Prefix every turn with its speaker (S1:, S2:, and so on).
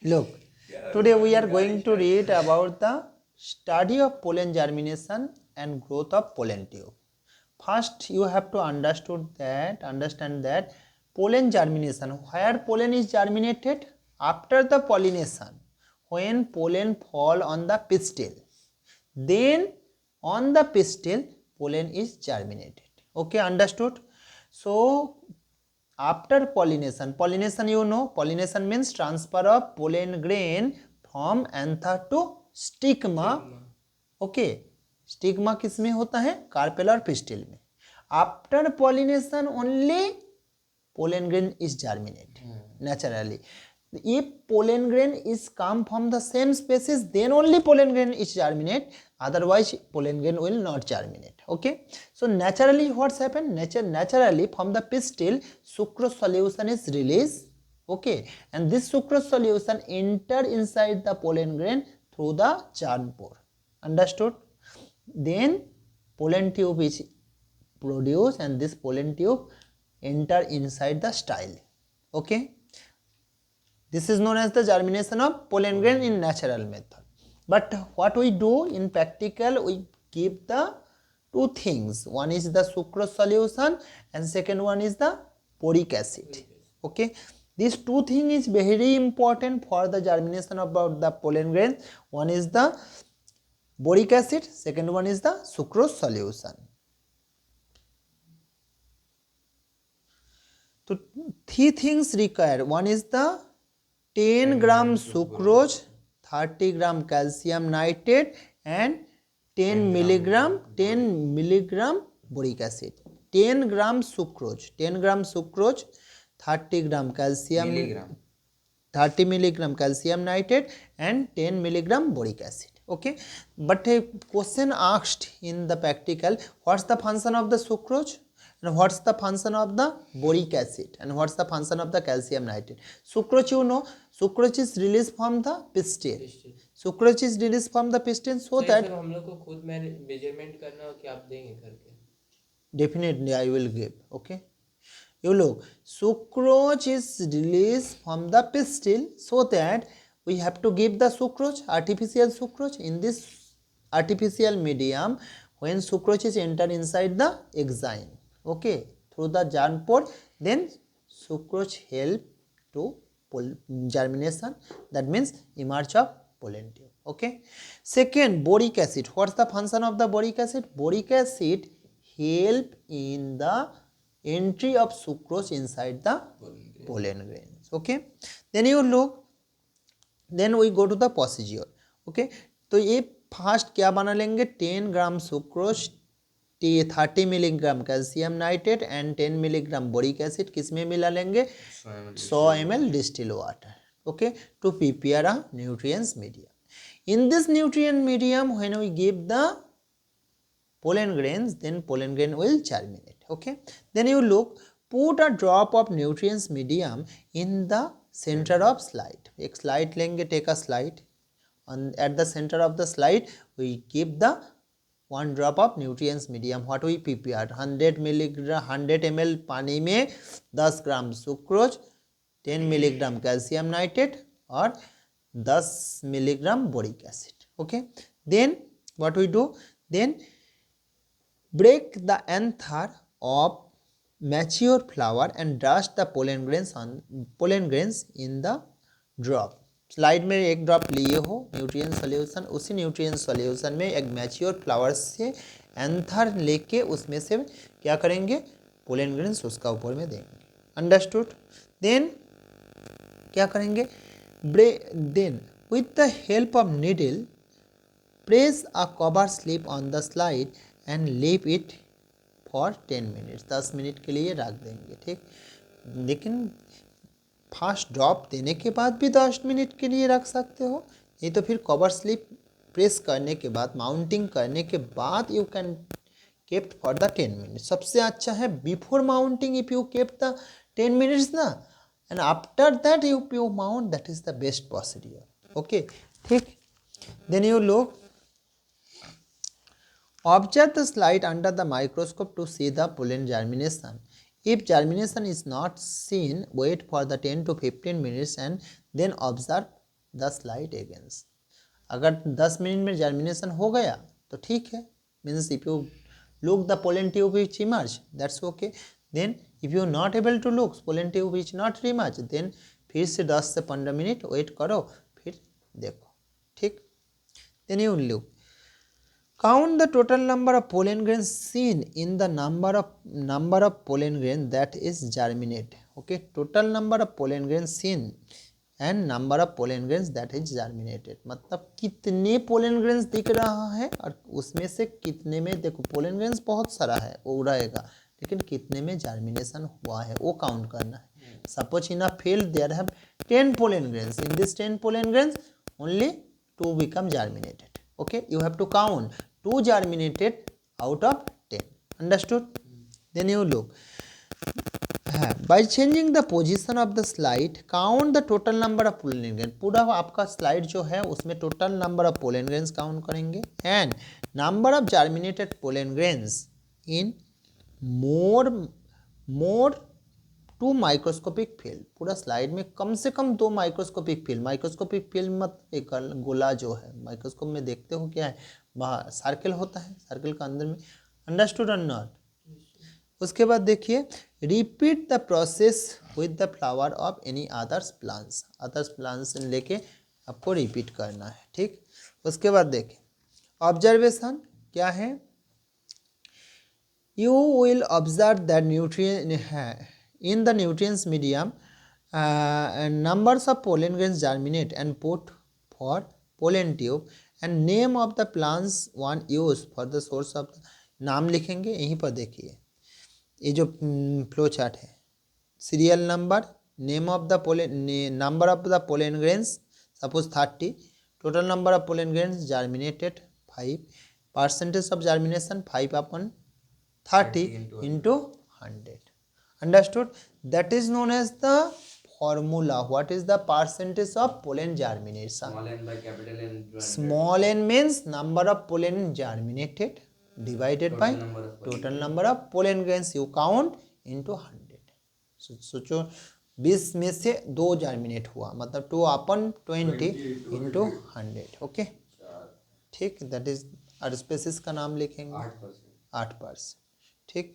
S1: Look, today we are going to read about the study of pollen germination and growth of pollen tube. First, you have to understand that pollen germination, where pollen is germinated after the pollination, when pollen fall on the pistil, then on the pistil pollen is germinated. Okay, understood? So after pollination you know, pollination means transfer of pollen grain from anther to stigma. Okay, stigma किस में होता है? Carpel और pistil में. After pollination only pollen grain is germinate naturally. If pollen grain is come from the same species, then only pollen grain is germinate, otherwise pollen grain will not germinate. Okay, so naturally what's happened? Naturally from the pistil sucrose solution is released. Okay, and this sucrose solution enter inside the pollen grain through the germ pore. Understood? Then pollen tube is produced and this pollen tube enter inside the style. Okay, this is known as the germination of pollen grain in natural method. But what we do in practical, we keep the two things. One is the sucrose solution and second one is the boric acid. Okay, these two things is very important for the germination about the pollen grain. One is the boric acid, second one is the sucrose solution. So three things required. One is the 10 gram sucrose, 30 gram calcium nitrate and 10 milligram boric acid. 10 gram sucrose, 30 gram calcium 30 milligram calcium nitrate and 10 milligram boric acid. Okay, but a question asked in the practical, what's the function of the sucrose and what's the function of the boric acid and what's the function of the calcium nitrate? Sucrose, you know, sucrose is released from the pistil. Sucrose is released from the pistil so that
S2: हम लोग को खुद measurement करना हो कि आप देंगे करके?
S1: Definitely I will give. Okay, you look, sucrose is released from the pistil so that we have to give the sucrose, artificial sucrose. In this artificial medium, when sucrose is enter inside the enzyme, okay, through the germ pore, then sucrose help to germination, that means emerge of pollen tube. Okay, second, boric acid. What's the function of the boric acid? Boric acid help in the entry of sucrose inside the pollen grains. Okay, then you look, then we go to the procedure. Okay, तो ये first क्या बना लेंगे? 10 gram sucrose, 30 milligram calcium nitrate and 10 milligram boric acid किस में मिला लेंगे? 100 ml distilled water. Okay, to prepare a nutrients medium. In this nutrient medium, when we give the pollen grains, then pollen grain will germinate. Okay, then you look, put a drop of nutrients medium in the center of slide. एक slide लेंगे, take a slide, and at the center of the slide we keep the one drop of nutrients medium. What we prepared? 100 ml पानी में 10 gram sucrose, 10 milligram calcium nitrate और 10 milligram boric acid. Okay, then what we do? Then break the anther of mature flower and dust the pollen grains in the drop. Slide में एक drop लिए हो nutrient solution, उसी nutrient solution में एक mature flower से anther लेके उसमें से क्या करेंगे? पोलन ग्रेन्स उसका ऊपर में देंगे. अंडरस्टूड? देन क्या करेंगे? Then with the help of needle press a cover slip on the slide and leave it for 10 minutes. 10 minute के लिए रख देंगे. ठीक, लेकिन फर्स्ट ड्रॉप देने के बाद भी 10 मिनट के लिए रख सकते हो, नहीं तो फिर कवर स्लिप प्रेस करने के बाद, माउंटिंग करने के बाद you can kept for the 10 minute. सबसे अच्छा है before mounting if you kept the 10 minutes ना, and after that you mount, that is the best procedure. Okay, ठीक. Then you look, observe the slide under the microscope to see the pollen germination. If germination is not seen, wait for the 10 to 15 minutes and then observe the slide against. अगर 10 minute में germination हो गया तो ठीक है, means if you look the pollen tube which emerge, that's okay. Then if you not able to look pollen tube which not emerge, then फिर से 10 से 15 मिनट वेट करो, फिर देखो, ठीक। then you look, count the total number of pollen grains seen in the number of pollen grains that is germinate, okay, total number of pollen grains seen and number of pollen grains that is germinated, मतलब कितने pollen grains दिख रहा है और उसमें से कितने में, देखो पोलन ग्रेन्स बहुत सारा है वो रहेगा, लेकिन कितने में जर्मिनेशन हुआ है वो काउंट करना है। Suppose in a field there have 10 pollen grains, in this 10 pollen grains only 2 become germinated, okay, you have to count 2 germinated out of 10, understood. Then you look, by changing the position of the slide count the total number of pollen grain, पूरा आपका slide जो है उसमें total number of pollen grains count करेंगे and number of germinated pollen grains in more 2 microscopic field, पूरा slide में कम से कम 2 microscopic field, microscopic field मतलब एक गोला जो है माइक्रोस्कोप में देखते हो क्या है, वहाँ सर्कल होता है, सर्कल का अंदर में, अंडरस्टूड और नॉट। उसके बाद देखिए, repeat the process with the flower of any others plants लेके आपको रिपीट करना है, ठीक। उसके बाद देखिए ऑब्जर्वेशन क्या है, you will observe that nutrient है in the nutrients medium numbers of pollen grains germinate and put for pollen tube and name of the plants one use for the source of, नाम लिखेंगे यहीं पर। देखिए ये जो फ्लो चार्ट है, serial number, name of the pollen, number of the pollen grains suppose 30, total number of pollen grains germinated 5, percentage of germination 5/30 into 100, understood. That is known as the formula, what is the percentage of pollen germination, small n means number of pollen germinated divided by total number of pollen grains you count into 100। सोचो 20 में से 2 germinate हुआ, मतलब 2/20 into 100, okay, ठीक। That is, और spaces का नाम लिखेंगे 8%, ठीक।